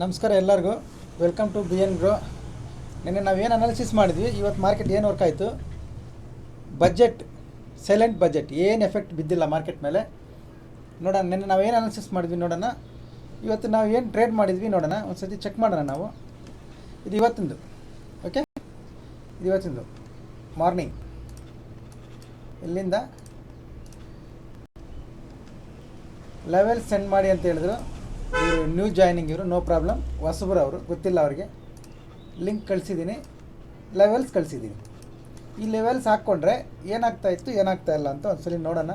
ನಮಸ್ಕಾರ ಎಲ್ಲರಿಗೂ. Welcome to B N grow. ನಿನ್ನೆ ನಾವೇನು ಅನಾಲಿಸಿಸ್ ಮಾಡಿದ್ವಿ, ಇವತ್ತು ಮಾರ್ಕೆಟ್ ಏನು ವರ್ಕ್ ಆಯಿತು, ಬಜೆಟ್ ಸೈಲೆಂಟ್ ಬಜೆಟ್ ಏನು ಎಫೆಕ್ಟ್ ಬಿದ್ದಿಲ್ಲ ಮಾರ್ಕೆಟ್ ಮೇಲೆ ನೋಡೋಣ. ನಿನ್ನೆ ನಾವೇನು ಅನಾಲಿಸಿಸ್ ಮಾಡಿದ್ವಿ ನೋಡೋಣ, ಇವತ್ತು ನಾವು ಏನು ಟ್ರೇಡ್ ಮಾಡಿದ್ವಿ ನೋಡೋಣ, ಒಂದು ಸತಿ ಚೆಕ್ ಮಾಡೋಣ ನಾವು. ಇದು ಇವತ್ತಿಂದು, ಓಕೆ, ಇದು ಇವತ್ತಿಂದು ಮಾರ್ನಿಂಗ್. ಇಲ್ಲಿಂದ ಲೆವೆಲ್ ಸೆಂಡ್ ಮಾಡಿ ಅಂತ ಹೇಳಿದ್ರು. ಇವರು ನ್ಯೂ ಜಾಯ್ನಿಂಗ್, ಇವರು ನೋ ಪ್ರಾಬ್ಲಮ್, ಹೊಸಬರು ಅವರು, ಗೊತ್ತಿಲ್ಲ ಅವರಿಗೆ. ಲಿಂಕ್ ಕಳಿಸಿದ್ದೀನಿ, ಲೆವೆಲ್ಸ್ ಕಳಿಸಿದ್ದೀನಿ. ಈ ಲೆವೆಲ್ಸ್ ಹಾಕ್ಕೊಂಡ್ರೆ ಏನಾಗ್ತಾಯಿತ್ತು ಏನಾಗ್ತಾ ಇಲ್ಲ ಅಂತ ಒಂದ್ಸಲಿ ನೋಡೋಣ.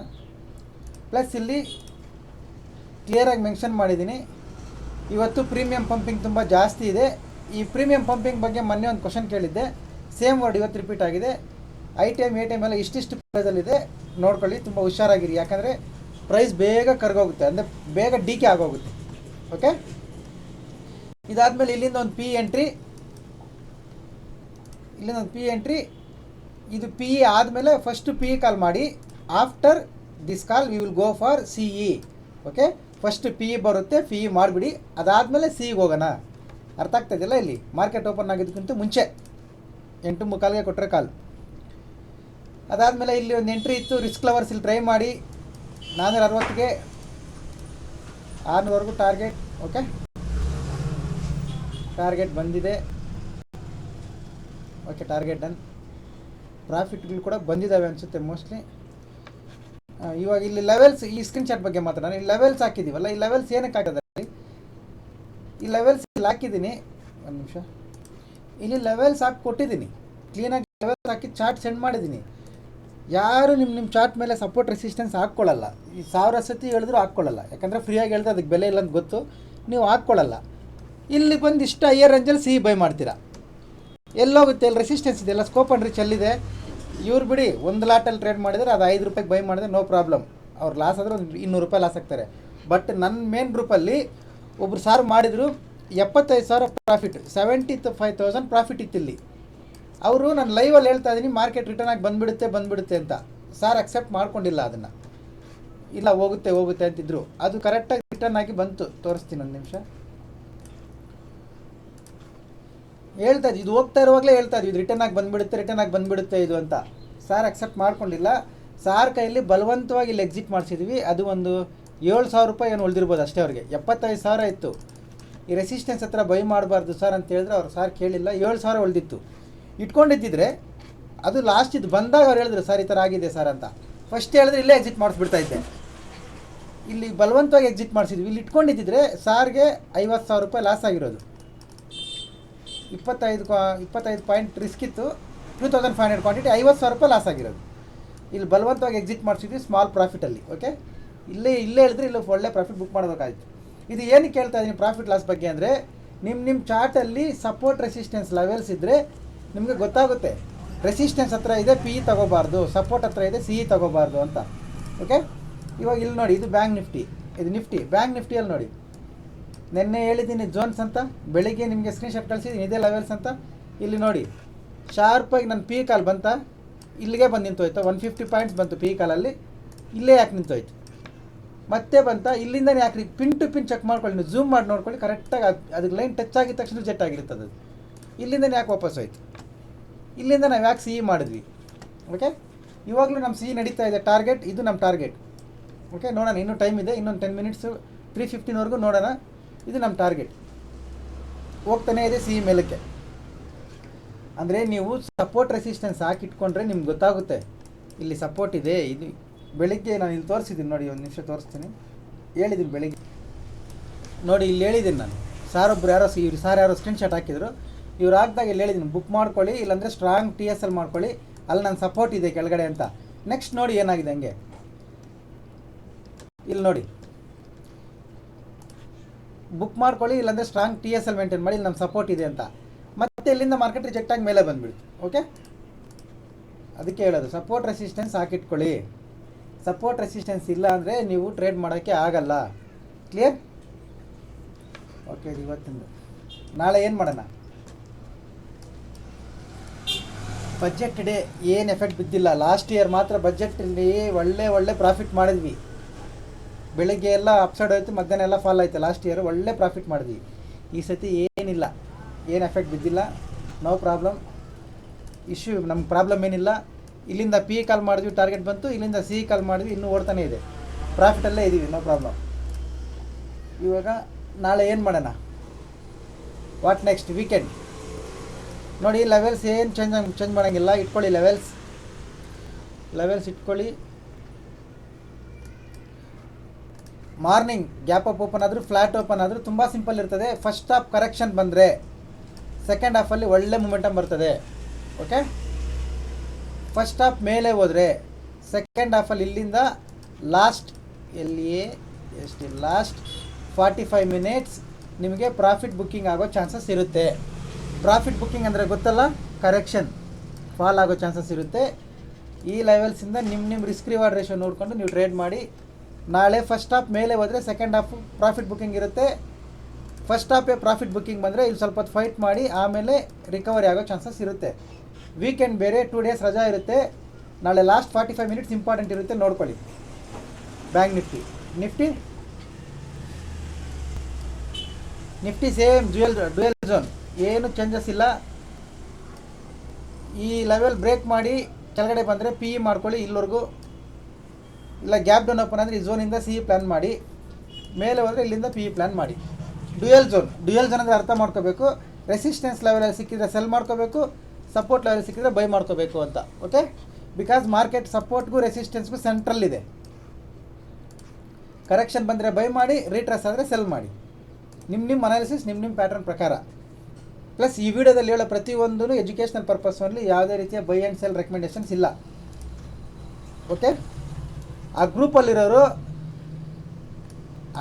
ಪ್ಲಸ್ ಇಲ್ಲಿ ಕ್ಲಿಯರಾಗಿ ಮೆನ್ಷನ್ ಮಾಡಿದ್ದೀನಿ, ಇವತ್ತು ಪ್ರೀಮಿಯಂ ಪಂಪಿಂಗ್ ತುಂಬ ಜಾಸ್ತಿ ಇದೆ. ಈ ಪ್ರೀಮಿಯಂ ಪಂಪಿಂಗ್ ಬಗ್ಗೆ ಮೊನ್ನೆ ಒಂದು ಕ್ವಶನ್ ಕೇಳಿದ್ದೆ, ಸೇಮ್ ವರ್ಡ್ ಇವತ್ತು ರಿಪೀಟ್ ಆಗಿದೆ. ಐ ಟೈಮ್ ಎ ಟೈಮ್ ಎಲ್ಲ ಇಷ್ಟಿಷ್ಟು ಪ್ರೈಸಲ್ಲಿದೆ, ನೋಡ್ಕೊಳ್ಳಿ, ತುಂಬ ಹುಷಾರಾಗಿರಿ. ಯಾಕಂದರೆ ಪ್ರೈಸ್ ಬೇಗ ಕರ್ಗೋಗುತ್ತೆ, ಅಂದರೆ ಬೇಗ ಡಿಕೆ ಆಗೋಗುತ್ತೆ. ಓಕೆ, ಇದಾದಮೇಲೆ ಇಲ್ಲಿಂದ ಒಂದು ಪಿ ಎಂಟ್ರಿ, ಇಲ್ಲಿಂದ ಒಂದು ಪಿ ಎಂಟ್ರಿ. ಇದು ಪಿ ಇ ಆದಮೇಲೆ ಫಸ್ಟು ಪಿ ಇ ಕಾಲ್ ಮಾಡಿ. After this call we will go for C E. Okay, first P E ಬರುತ್ತೆ, ಪಿ ಇ ಮಾಡಿಬಿಡಿ, ಅದಾದಮೇಲೆ ಸಿ ಇಗೆ ಹೋಗೋಣ. ಅರ್ಥ ಆಗ್ತಾಯಿದೆಯಲ್ಲ? ಇಲ್ಲಿ ಮಾರ್ಕೆಟ್ ಓಪನ್ ಆಗಿದ್ದಕ್ಕಿಂತ ಮುಂಚೆ 8:45ಗೆ ಕೊಟ್ಟರೆ ಕಾಲ್. ಅದಾದಮೇಲೆ ಇಲ್ಲಿ ಒಂದು ಎಂಟ್ರಿ ಇತ್ತು, ರಿಸ್ಕ್ ಲವರ್ಸ್ ಇಲ್ಲಿ ಟ್ರೈ ಮಾಡಿ. 460ಗೆ 600ವರೆಗೂ ಟಾರ್ಗೆಟ್. ಓಕೆ, ಟಾರ್ಗೆಟ್ ಬಂದಿದೆ. Okay, target done. ಪ್ರಾಫಿಟ್ಗಳು ಕೂಡ ಬಂದಿದ್ದಾವೆ ಅನಿಸುತ್ತೆ ಮೋಸ್ಟ್ಲಿ. ಇವಾಗ ಇಲ್ಲಿ ಲೆವೆಲ್ಸ್, ಈ ಸ್ಕ್ರೀನ್ ಶಾಟ್ ಬಗ್ಗೆ ಮಾತಾಡೋಣ. ಈ ಲೆವೆಲ್ಸ್ ಹಾಕಿದ್ದೀವಲ್ಲ, ಈ ಲೆವೆಲ್ಸ್ ಏನಕ್ಕೆ ಹಾಕಿದೆ? ಈ ಲೆವೆಲ್ಸ್ ಇಲ್ಲಿ ಹಾಕಿದ್ದೀನಿ, ಒಂದು ನಿಮಿಷ. ಇಲ್ಲಿ ಲೆವೆಲ್ಸ್ ಹಾಕಿ ಕೊಟ್ಟಿದ್ದೀನಿ, ಕ್ಲೀನಾಗಿ ಲೆವೆಲ್ಸ್ ಹಾಕಿ ಚಾರ್ಟ್ ಸೆಂಡ್ ಮಾಡಿದ್ದೀನಿ. ಯಾರು ನಿಮ್ಮ ಚಾರ್ಟ್ ಮೇಲೆ ಸಪೋರ್ಟ್ ರೆಸಿಸ್ಟೆನ್ಸ್ ಹಾಕ್ಕೊಳ್ಳಲ್ಲ. ಈ 1000 ಸತಿ ಹೇಳಿದ್ರು ಹಾಕ್ಕೊಳ್ಳಲ್ಲ, ಯಾಕಂದರೆ ಫ್ರೀಯಾಗಿ ಹೇಳಿದ್ರೆ ಅದಕ್ಕೆ ಬೆಲೆ ಇಲ್ಲ ಅಂತ ಗೊತ್ತು, ನೀವು ಹಾಕ್ಕೊಳ್ಳಲ್ಲ. ಇಲ್ಲಿ ಬಂದು ಇಷ್ಟ ಹೈಯರ್ ರೇಂಜಲ್ಲಿ ಸಿ ಬೈ ಮಾಡ್ತೀರಾ. ಎಲ್ಲೋಗುತ್ತೆ? ಇಲ್ಲಿ ರೆಸಿಸ್ಟೆನ್ಸ್ ಇದೆ, ಎಲ್ಲ ಸ್ಕೋಪ್ ಆ್ಯಂಡ್ ರೀಚ್ ಅಲ್ಲಿದೆ. ಇವ್ರು ಬಿಡಿ, ಒಂದು ಲಾಟಲ್ಲಿ ಟ್ರೇಡ್ ಮಾಡಿದರೆ ಅದು 5 ರೂಪಾಯಿಗೆ ಬೈ ಮಾಡಿದ್ರೆ ನೋ ಪ್ರಾಬ್ಲಮ್. ಅವ್ರು ಲಾಸ್ ಆದರೆ ಒಂದು 200 ರೂಪಾಯಿ ಲಾಸ್ ಆಗ್ತಾರೆ. ಬಟ್ ನನ್ನ ಮೇನ್ ಗ್ರೂಪಲ್ಲಿ ಒಬ್ರು ಸಾರು ಮಾಡಿದರು, 75,000 ಪ್ರಾಫಿಟ್, 75,000 ಪ್ರಾಫಿಟ್ ಇತ್ತು ಇಲ್ಲಿ. ಅವರು ನಾನು ಲೈವಲ್ಲಿ ಹೇಳ್ತಾ ಇದ್ದೀನಿ ಮಾರ್ಕೆಟ್ ರಿಟರ್ನ್ ಆಗಿ ಬಂದುಬಿಡುತ್ತೆ ಅಂತ. ಸಾರ್ ಅಕ್ಸೆಪ್ಟ್ ಮಾಡ್ಕೊಂಡಿಲ್ಲ ಅದನ್ನು. ಇಲ್ಲ, ಹೋಗುತ್ತೆ ಅಂತಿದ್ರು. ಅದು ಕರೆಕ್ಟಾಗಿ ರಿಟರ್ನ್ ಆಗಿ ಬಂತು, ತೋರಿಸ್ತೀನಿ ಒಂದು ನಿಮಿಷ. ಹೇಳ್ತಾ ಇದ್ದು, ಇದು ಹೋಗ್ತಾ ಇರುವಾಗಲೇ ಹೇಳ್ತಾ ಇದ್ವಿ, ಇದು ರಿಟರ್ನ್ ಆಗಿ ಬಂದುಬಿಡುತ್ತೆ ಇದು ಅಂತ. ಸಾರ್ ಅಕ್ಸೆಪ್ಟ್ ಮಾಡ್ಕೊಂಡಿಲ್ಲ. ಸಾರ್ ಕೈಯಲ್ಲಿ ಬಲವಂತವಾಗಿ ಇಲ್ಲಿ ಎಕ್ಸಿಟ್ ಮಾಡಿಸಿದ್ವಿ. ಅದು ಒಂದು 7,000 ರೂಪಾಯಿ ಏನು ಉಳಿದಿರ್ಬೋದು ಅಷ್ಟೇ. ಅವ್ರಿಗೆ 75,000 ಇತ್ತು. ಈ ರೆಸಿಸ್ಟೆನ್ಸ್ ಹತ್ರ ಬೈ ಮಾಡಬಾರ್ದು ಸರ್ ಅಂತ ಹೇಳಿದ್ರೆ ಅವ್ರು ಸಾರ್ ಕೇಳಿಲ್ಲ. 7,000 ಉಳಿದಿತ್ತು. ಇಟ್ಕೊಂಡಿದ್ದಿದ್ರೆ ಅದು ಲಾಸ್ಟ್ ಇದು ಬಂದಾಗ ಅವ್ರು ಹೇಳಿದ್ರು, ಸರ್ ಈ ಥರ ಆಗಿದೆ ಸರ್ ಅಂತ. ಫಸ್ಟ್ ಹೇಳಿದ್ರೆ ಇಲ್ಲೇ ಎಕ್ಸಿಟ್ ಮಾಡಿಸ್ಬಿಡ್ತಾ ಇದ್ದೆ. ಇಲ್ಲಿ ಬಲವಂತವಾಗಿ ಎಕ್ಸಿಟ್ ಮಾಡಿಸಿದ್ವಿ. ಇಲ್ಲಿ ಇಟ್ಕೊಂಡಿದ್ದಿದ್ರೆ ಸಾರ್ಗೆ 50,000 ರೂಪಾಯಿ ಲಾಸ್ ಆಗಿರೋದು. 25 ಪಾಯಿಂಟ್ ರಿಸ್ಕ್ ಇತ್ತು, 2500 ಕ್ವಾಂಟಿಟಿ, 50,000 ರೂಪಾಯಿ ಲಾಸ್ ಆಗಿರೋದು. ಇಲ್ಲಿ ಬಲವಂತವಾಗಿ ಎಕ್ಸಿಟ್ ಮಾಡಿಸಿದ್ವಿ ಸ್ಮಾಲ್ ಪ್ರಾಫಿಟಲ್ಲಿ. ಓಕೆ, ಇಲ್ಲೇ ಹೇಳಿದ್ರೆ ಇಲ್ಲಿ ಒಳ್ಳೆ ಪ್ರಾಫಿಟ್ ಬುಕ್ ಮಾಡಬೇಕಾಗಿತ್ತು. ಇದು ಏನಕ್ಕೆ ಹೇಳ್ತಾ ಇದ್ದೀನಿ ಪ್ರಾಫಿಟ್ ಲಾಸ್ ಬಗ್ಗೆ ಅಂದರೆ, ನಿಮ್ಮ ಚಾರ್ಟಲ್ಲಿ ಸಪೋರ್ಟ್ ರೆಸಿಸ್ಟೆನ್ಸ್ ಲೆವೆಲ್ಸ್ ಇದ್ದರೆ ನಿಮಗೆ ಗೊತ್ತಾಗುತ್ತೆ. ರೆಸಿಸ್ಟೆನ್ಸ್ ಹತ್ರ ಇದೆ ಪಿ ಇ ತಗೋಬಾರ್ದು, ಸಪೋರ್ಟ್ ಹತ್ರ ಇದೆ ಸಿ ಇ ತಗೋಬಾರ್ದು ಅಂತ. ಓಕೆ, ಇವಾಗ ಇಲ್ಲಿ ನೋಡಿ, ಇದು ಬ್ಯಾಂಕ್ ನಿಫ್ಟಿ, ಇದು ನಿಫ್ಟಿ. ಬ್ಯಾಂಕ್ ನಿಫ್ಟಿಯಲ್ಲಿ ನೋಡಿ, ನಿನ್ನೆ ಹೇಳಿದ್ದೀನಿ ಝೋನ್ಸ್ ಅಂತ, ಬೆಳಿಗ್ಗೆ ನಿಮಗೆ ಸ್ಕ್ರೀನ್ಶಾಟ್ ಕಳಿಸಿದ್ದೀನಿ, ಇದೇ ಲೆವೆಲ್ಸ್ ಅಂತ. ಇಲ್ಲಿ ನೋಡಿ, ಶಾರ್ಪಾಗಿ ನನ್ನ ಪಿ ಕಾಲ್ ಬಂತ, ಇಲ್ಲಿಗೆ ಬಂದು ನಿಂತೋಯ್ತು. 150 ಪಾಯಿಂಟ್ಸ್ ಬಂತು ಪಿ ಕಾಲಲ್ಲಿ, ಇಲ್ಲೇ ಯಾಕೆ ನಿಂತೋಯ್ತು? ಮತ್ತೆ ಬಂತ, ಇಲ್ಲಿಂದನೇ ಯಾಕೆ? ಪಿನ್ ಟು ಪಿನ್ ಚೆಕ್ ಮಾಡ್ಕೊಳ್ಳಿ, ನೀವು ಝೂಮ್ ಮಾಡಿ ನೋಡ್ಕೊಳ್ಳಿ, ಕರೆಕ್ಟಾಗಿ ಅದಕ್ಕೆ ಲೈನ್ ಟಚ್ ಆಗಿದ ತಕ್ಷಣ ರಿಜೆಕ್ಟ್ ಆಗಿರ್ತದೆ. ಅದು ಇಲ್ಲಿಂದನೇ ಯಾಕೆ ವಾಪಸ್ ಹೋಯ್ತು? ಇಲ್ಲಿಂದ ನಾವು ಯಾಕೆ ಸಿ ಇ ಮಾಡಿದ್ವಿ? ಓಕೆ, ಇವಾಗಲೂ ನಮ್ಮ ಸಿ ಇ ನಡೀತಾ ಇದೆ. ಟಾರ್ಗೆಟ್ ಇದು ನಮ್ಮ ಟಾರ್ಗೆಟ್. ಓಕೆ, ನೋಡೋಣ, ಇನ್ನೂ ಟೈಮ್ ಇದೆ, ಇನ್ನೊಂದು 10 ಮಿನಿಟ್ಸು, 3:15ವರೆಗೂ ನೋಡೋಣ. ಇದು ನಮ್ಮ ಟಾರ್ಗೆಟ್, ಹೋಗ್ತಾನೆ ಇದೆ ಸಿ ಇ ಮೇಲಕ್ಕೆ. ಅಂದರೆ ನೀವು ಸಪೋರ್ಟ್ ರೆಸಿಸ್ಟೆನ್ಸ್ ಹಾಕಿಟ್ಕೊಂಡ್ರೆ ನಿಮ್ಗೆ ಗೊತ್ತಾಗುತ್ತೆ ಇಲ್ಲಿ ಸಪೋರ್ಟ್ ಇದೆ. ಇದು ಬೆಳಿಗ್ಗೆ ನಾನು ಇಲ್ಲಿ ತೋರಿಸಿದ್ದೀನಿ ನೋಡಿ, ಒಂದು ನಿಮಿಷ ತೋರಿಸ್ತೀನಿ. ಹೇಳಿದ್ದೀನಿ ಬೆಳಿಗ್ಗೆ ನೋಡಿ, ಇಲ್ಲಿ ಹೇಳಿದ್ದೀನಿ ನಾನು. ಸಾರೊಬ್ಬರು ಯಾರೋ ಸಾರ್ ಯಾರೋ ಸ್ಕ್ರೀನ್ಶಾಟ್ ಹಾಕಿದ್ರು, ಇವ್ರು ಹಾಕಿದಾಗ ಇಲ್ಲಿ ಹೇಳಿದ್ದೀನಿ, ಬುಕ್ ಮಾಡ್ಕೊಳ್ಳಿ, ಇಲ್ಲಾಂದರೆ ಸ್ಟ್ರಾಂಗ್ TSL ಮಾಡ್ಕೊಳ್ಳಿ, ಅಲ್ಲಿ ನನ್ನ ಸಪೋರ್ಟ್ ಇದೆ ಕೆಳಗಡೆ ಅಂತ. ನೆಕ್ಸ್ಟ್ ನೋಡಿ ಏನಾಗಿದೆ ಹಂಗೆ, ಇಲ್ಲಿ ನೋಡಿ, ಬುಕ್ ಮಾಡ್ಕೊಳ್ಳಿ, ಇಲ್ಲಾಂದರೆ ಸ್ಟ್ರಾಂಗ್ TSL ಮೇಂಟೈನ್ ಮಾಡಿ, ಇಲ್ಲಿ ನಮ್ಮ ಸಪೋರ್ಟ್ ಇದೆ ಅಂತ. ಮತ್ತೆ ಇಲ್ಲಿಂದ ಮಾರ್ಕೆಟ್ ರಿಜೆಕ್ಟ್ ಆಗಿ ಮೇಲೆ ಬಂದುಬಿಡ್ತು. ಓಕೆ, ಅದಕ್ಕೆ ಹೇಳೋದು ಸಪೋರ್ಟ್ ರೆಸಿಸ್ಟೆನ್ಸ್ ಹಾಕಿಟ್ಕೊಳ್ಳಿ. ಸಪೋರ್ಟ್ ರೆಸಿಸ್ಟೆನ್ಸ್ ಇಲ್ಲ ಅಂದರೆ ನೀವು ಟ್ರೇಡ್ ಮಾಡೋಕ್ಕೆ ಆಗಲ್ಲ. ಕ್ಲಿಯರ್? ಓಕೆ, ಇದು ಇವತ್ತಿಂದು. ನಾಳೆ ಏನು ಮಾಡೋಣ? ಬಜೆಟ್ ಡೇ ಏನು ಎಫೆಕ್ಟ್ ಬಿದ್ದಿಲ್ಲ. ಲಾಸ್ಟ್ ಇಯರ್ ಮಾತ್ರ ಬಜೆಟಲ್ಲಿ ಒಳ್ಳೆ ಪ್ರಾಫಿಟ್ ಮಾಡಿದ್ವಿ. ಬೆಳಗ್ಗೆ ಎಲ್ಲ ಅಪ್ಸೈಡ್ ಹೋಯ್ತು, ಮಧ್ಯಾಹ್ನ ಎಲ್ಲ ಫಾಲ್ ಆಯಿತು. ಲಾಸ್ಟ್ ಇಯರ್ ಒಳ್ಳೆ ಪ್ರಾಫಿಟ್ ಮಾಡಿದ್ವಿ. ಈ ಸತಿ ಏನಿಲ್ಲ, ಏನು ಎಫೆಕ್ಟ್ ಬಿದ್ದಿಲ್ಲ, ನೋ ಪ್ರಾಬ್ಲಮ್. ಇಶ್ಯೂ ನಮ್ಗೆ ಪ್ರಾಬ್ಲಮ್ ಏನಿಲ್ಲ. ಇಲ್ಲಿಂದ ಪಿ ಕಾಲ್ ಮಾಡಿದ್ವಿ, ಟಾರ್ಗೆಟ್ ಬಂತು, ಇಲ್ಲಿಂದ ಸಿ ಕಾಲ್ ಮಾಡಿದ್ವಿ, ಇನ್ನೂ ಓಡ್ತಾನೆ ಇದೆ, ಪ್ರಾಫಿಟಲ್ಲೇ ಇದ್ದೀವಿ, ನೋ ಪ್ರಾಬ್ಲಮ್. ಇವಾಗ ನಾಳೆ ಏನು ಮಾಡೋಣ, ವಾಟ್ ನೆಕ್ಸ್ಟ್ ವೀಕೆಂಡ್ ನೋಡಿ. ಲೆವೆಲ್ಸ್ ಏನು ಚೇಂಜ್ ಮಾಡೋಂಗಿಲ್ಲ, ಇಟ್ಕೊಳ್ಳಿ ಲೆವೆಲ್ಸ್ ಇಟ್ಕೊಳ್ಳಿ. ಮಾರ್ನಿಂಗ್ ಗ್ಯಾಪ್ ಅಪ್ ಓಪನ್ ಆದರೂ ಫ್ಲ್ಯಾಟ್ ಓಪನ್ ಆದರೂ ತುಂಬ ಸಿಂಪಲ್ ಇರ್ತದೆ. ಫಸ್ಟ್ ಹಾಫ್ ಕರೆಕ್ಷನ್ ಬಂದರೆ ಸೆಕೆಂಡ್ ಹಾಫಲ್ಲಿ ಒಳ್ಳೆ ಮೊಮೆಂಟಮ್ ಬರ್ತದೆ. ಓಕೆ, ಫಸ್ಟ್ ಹಾಫ್ ಮೇಲೆ ಹೋದರೆ ಸೆಕೆಂಡ್ ಹಾಫಲ್ಲಿ ಇಲ್ಲಿಂದ ಲಾಸ್ಟ್ ಲಾಸ್ಟ್ 45 ಮಿನಿಟ್ಸ್ ನಿಮಗೆ ಪ್ರಾಫಿಟ್ ಬುಕ್ಕಿಂಗ್ ಆಗೋ ಚಾನ್ಸಸ್ ಇರುತ್ತೆ. ಪ್ರಾಫಿಟ್ ಬುಕ್ಕಿಂಗ್ ಅಂದರೆ ಗೊತ್ತಲ್ಲ, ಕರೆಕ್ಷನ್ ಫಾಲ್ ಆಗೋ ಚಾನ್ಸಸ್ ಇರುತ್ತೆ. ಈ ಲೆವೆಲ್ಸಿಂದ ನಿಮ್ಮ ರಿಸ್ಕ್ ರಿವಾರ್ಡ್ ರೇಷೋ ನೋಡಿಕೊಂಡು ನೀವು ಟ್ರೇಡ್ ಮಾಡಿ. ನಾಳೆ ಫಸ್ಟ್ ಹಾಫ್ ಮೇಲೆ ಹೋದರೆ ಸೆಕೆಂಡ್ ಹಾಫ್ ಪ್ರಾಫಿಟ್ ಬುಕ್ಕಿಂಗ್ ಇರುತ್ತೆ. ಫಸ್ಟ್ ಹಾಫೇ ಪ್ರಾಫಿಟ್ ಬುಕ್ಕಿಂಗ್ ಬಂದರೆ ಇಲ್ಲಿ ಸ್ವಲ್ಪ ಹೊತ್ತು ಫೈಟ್ ಮಾಡಿ ಆಮೇಲೆ ರಿಕವರಿ ಆಗೋ ಚಾನ್ಸಸ್ ಇರುತ್ತೆ. ವೀಕೆಂಡ್ ಬೇರೆ, 2 ಡೇಸ್ ರಜಾ ಇರುತ್ತೆ. ನಾಳೆ ಲಾಸ್ಟ್ 45 ಮಿನಿಟ್ಸ್ ಇಂಪಾರ್ಟೆಂಟ್ ಇರುತ್ತೆ, ನೋಡ್ಕೊಳ್ಳಿ. Bank Nifty same dual zone, ಏನು ಚೇಂಜಸ್ ಇಲ್ಲ. ಈ ಲೆವೆಲ್ ಬ್ರೇಕ್ ಮಾಡಿ ಕೆಳಗಡೆ ಬಂದರೆ ಪಿ ಇ ಮಾಡ್ಕೊಳ್ಳಿ ಇಲ್ಲಿವರೆಗೂ. ಇಲ್ಲ ಗ್ಯಾಪ್ ಡೌನ್ ಓಪನ್ ಅಂದರೆ ಈ ಝೋನಿಂದ ಸಿ ಇ ಪ್ಲ್ಯಾನ್ ಮಾಡಿ, ಮೇಲೆ ಹೋದರೆ ಇಲ್ಲಿಂದ ಪಿ ಇ ಪ್ಲ್ಯಾನ್ ಮಾಡಿ. ಡ್ಯುಯಲ್ ಝೋನ್ ಅಂದರೆ ಅರ್ಥ ಮಾಡ್ಕೋಬೇಕು. ರೆಸಿಸ್ಟೆನ್ಸ್ ಲೆವೆಲಲ್ಲಿ ಸಿಕ್ಕಿದ್ರೆ ಸೆಲ್ ಮಾಡ್ಕೋಬೇಕು, ಸಪೋರ್ಟ್ ಲೆವೆಲ್ ಸಿಕ್ಕಿದ್ರೆ ಬೈ ಮಾಡ್ಕೋಬೇಕು ಅಂತ. ಓಕೆ, ಬಿಕಾಸ್ ಮಾರ್ಕೆಟ್ ಸಪೋರ್ಟ್ಗೂ ರೆಸಿಸ್ಟೆನ್ಸ್ಗೂ ಸೆಂಟ್ರಲ್ ಇದೆ. ಕರೆಕ್ಷನ್ ಬಂದರೆ ಬೈ ಮಾಡಿ, ರೀಟ್ರೆಸ್ ಆದರೆ ಸೆಲ್ ಮಾಡಿ. ನಿಮ್ಮ ಅನಾಲಿಸಿಸ್ ನಿಮ್ಮ ಪ್ಯಾಟರ್ನ್ ಪ್ರಕಾರ. ಪ್ಲಸ್ ಈ ವಿಡಿಯೋದಲ್ಲಿ ಹೇಳೋ ಪ್ರತಿಯೊಂದೂ ಎಜುಕೇಷನಲ್ ಪರ್ಪಸ್ ಓನ್ಲಿ, ಯಾವುದೇ ರೀತಿಯ ಬೈ ಆ್ಯಂಡ್ ಸೆಲ್ ರೆಕಮೆಂಡೇಷನ್ಸ್ ಇಲ್ಲ. ಓಕೆ, ಆ ಗ್ರೂಪಲ್ಲಿರೋರು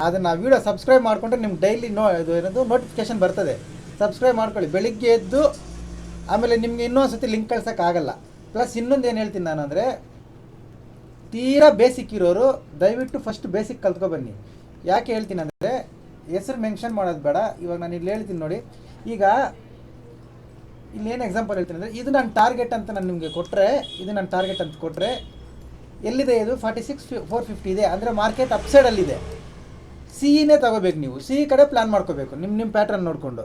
ಅದನ್ನು ಆ ವಿಡಿಯೋ ಸಬ್ಸ್ಕ್ರೈಬ್ ಮಾಡಿಕೊಂಡ್ರೆ ನಿಮ್ಗೆ ಡೈಲಿ ನೋಟಿಫಿಕೇಷನ್ ಬರ್ತದೆ. ಸಬ್ಸ್ಕ್ರೈಬ್ ಮಾಡ್ಕೊಳ್ಳಿ ಬೆಳಿಗ್ಗೆ ಎದ್ದು. ಆಮೇಲೆ ನಿಮಗೆ ಇನ್ನೊಂದು ಸತಿ ಲಿಂಕ್ ಕಳ್ಸೋಕ್ಕಾಗಲ್ಲ. ಪ್ಲಸ್ ಇನ್ನೊಂದು ಏನು ಹೇಳ್ತೀನಿ ನಾನು ಅಂದರೆ, ತೀರಾ ಬೇಸಿಕ್ ಇರೋರು ದಯವಿಟ್ಟು ಫಸ್ಟ್ ಬೇಸಿಕ್ ಕಲ್ತ್ಕೊಬನ್ನಿ. ಯಾಕೆ ಹೇಳ್ತೀನಿ ಅಂದರೆ, ಹೆಸರು ಮೆನ್ಷನ್ ಮಾಡೋದು ಬೇಡ. ಇವಾಗ ನಾನು ಇಲ್ಲಿ ಹೇಳ್ತೀನಿ ನೋಡಿ. ಈಗ ಇಲ್ಲೇನು ಎಕ್ಸಾಂಪಲ್ ಹೇಳ್ತೀನಿ ಅಂದರೆ, ಇದು ನನ್ನ ಟಾರ್ಗೆಟ್ ಅಂತ ನಾನು ನಿಮಗೆ ಕೊಟ್ಟರೆ, ಎಲ್ಲಿದೆ ಇದು 46,450 ಇದೆ ಅಂದರೆ ಮಾರ್ಕೆಟ್ ಅಪ್ಸೈಡಲ್ಲಿದೆ. ಸಿನೇ ತಗೋಬೇಕು ನೀವು, ಸಿ ಕಡೆ ಪ್ಲ್ಯಾನ್ ಮಾಡ್ಕೋಬೇಕು ನಿಮ್ಮ ಪ್ಯಾಟ್ರನ್ ನೋಡಿಕೊಂಡು.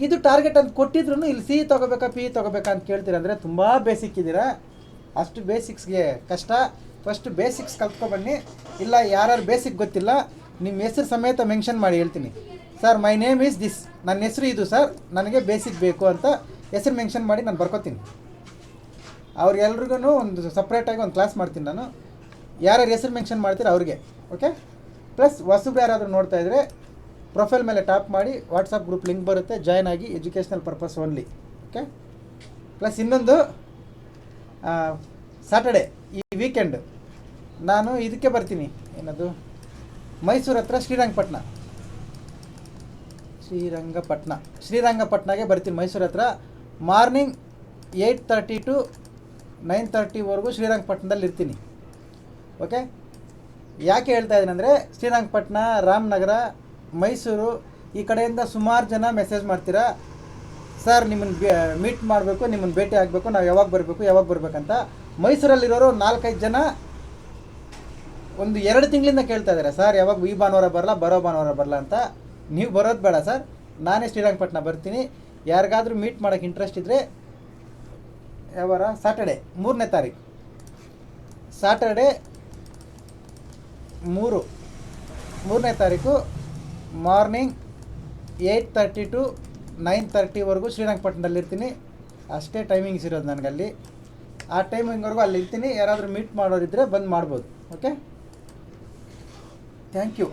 ಇದು ಟಾರ್ಗೆಟ್ ಅಂತ ಕೊಟ್ಟಿದ್ರು ಇಲ್ಲಿ ಸಿ ತೊಗೋಬೇಕಾ ಪಿ ತೊಗೋಬೇಕಾ ಅಂತ ಕೇಳ್ತೀರ ಅಂದರೆ ತುಂಬ ಬೇಸಿಕ್ ಇದ್ದೀರಾ. ಅಷ್ಟು ಬೇಸಿಕ್ಸ್ಗೆ ಕಷ್ಟ. ಫಸ್ಟ್ ಬೇಸಿಕ್ಸ್ ಕಲ್ತ್ಕೊಬನ್ನಿ. ಇಲ್ಲ ಯಾರು ಬೇಸಿಕ್ ಗೊತ್ತಿಲ್ಲ, ನಿಮ್ಮ ಹೆಸರು ಸಮೇತ ಮೆನ್ಷನ್ ಮಾಡಿ ಹೇಳ್ತೀನಿ. Sir my name is this, ನನ್ನ ಹೆಸರು ಇದು ಸರ್, ನನಗೆ ಬೇಸಿಕ್ ಬೇಕು ಅಂತ ಹೆಸರು ಮೆನ್ಷನ್ ಮಾಡಿ ನಾನು ಬರ್ಕೋತೀನಿ. ಅವ್ರಿಗೆಲ್ರಿಗೂ ಒಂದು ಸಪ್ರೇಟಾಗಿ ಒಂದು ಕ್ಲಾಸ್ ಮಾಡ್ತೀನಿ ನಾನು. ಯಾರ್ಯಾರು ಹೆಸರು ಮೆನ್ಷನ್ ಮಾಡ್ತೀರೋ ಅವ್ರಿಗೆ. ಓಕೆ, ಪ್ಲಸ್ ಹೊಸಬ್ರು ಯಾರಾದರೂ ನೋಡ್ತಾ ಇದ್ದರೆ ಪ್ರೊಫೈಲ್ ಮೇಲೆ ಟ್ಯಾಪ್ ಮಾಡಿ ವಾಟ್ಸಪ್ ಗ್ರೂಪ್ ಲಿಂಕ್ ಬರುತ್ತೆ, ಜಾಯ್ನ್ ಆಗಿ. Educational purpose only. Okay, plus ಇನ್ನೊಂದು ಸ್ಯಾಟರ್ಡೆ ಈ ವೀಕೆಂಡ್ ನಾನು ಇದಕ್ಕೆ ಬರ್ತೀನಿ, ಏನದು ಮೈಸೂರು ಹತ್ರ ಶ್ರೀರಂಗಪಟ್ಟಣಗೆ ಬರ್ತೀನಿ. ಮೈಸೂರು ಹತ್ರ ಮಾರ್ನಿಂಗ್ 8:30 to 9:30ವರೆಗೂ ಶ್ರೀರಂಗಪಟ್ಟಣದಲ್ಲಿ ಇರ್ತೀನಿ. ಓಕೆ, ಯಾಕೆ ಹೇಳ್ತಾ ಇದ್ದೀನಿ ಅಂದರೆ, ಶ್ರೀರಂಗಪಟ್ಟಣ, ರಾಮನಗರ, ಮೈಸೂರು ಈ ಕಡೆಯಿಂದ ಸುಮಾರು ಜನ ಮೆಸೇಜ್ ಮಾಡ್ತೀರಾ, ಸರ್ ನಿಮ್ಮನ್ನು ಮೀಟ್ ಮಾಡಬೇಕು, ನಿಮ್ಮನ್ನು ಭೇಟಿ ಆಗಬೇಕು, ನಾವು ಯಾವಾಗ ಬರಬೇಕಂತ. ಮೈಸೂರಲ್ಲಿರೋರು 4-5 ಜನ ಒಂದು 2 ತಿಂಗಳಿಂದ ಕೇಳ್ತಾ ಇದ್ದಾರೆ, ಸರ್ ಯಾವಾಗ ಈ ಭಾನುವಾರ ಬರಲ್ಲ, ಬರೋ ಭಾನುವಾರ ಬರಲ್ಲ ಅಂತ. ನೀವು ಬರೋದು ಬೇಡ ಸರ್, ನಾನೇ ಶ್ರೀರಂಗಪಟ್ಟಣ ಬರ್ತೀನಿ. ಯಾರಿಗಾದರೂ ಮೀಟ್ ಮಾಡೋಕ್ಕೆ ಇಂಟ್ರೆಸ್ಟ್ ಇದ್ದರೆ ಯಾವಾರ ಸ್ಯಾಟರ್ಡೆ 3ನೇ ತಾರೀಕು, ಸ್ಯಾಟರ್ಡೆ 3ನೇ ತಾರೀಕು ಮಾರ್ನಿಂಗ್ 8:30 to 9:30ವರೆಗೂ ಶ್ರೀರಂಗಪಟ್ಟಣದಲ್ಲಿರ್ತೀನಿ. ಅಷ್ಟೇ ಟೈಮಿಂಗ್ಸ್ ಇರೋದು ನನಗಲ್ಲಿ. ಆ ಟೈಮಿಂಗ್ವರೆಗೂ ಅಲ್ಲಿ ಇರ್ತೀನಿ. ಯಾರಾದರೂ ಮೀಟ್ ಮಾಡೋರಿದ್ದರೆ ಬಂದು ಮಾಡ್ಬೋದು. Okay, thank you.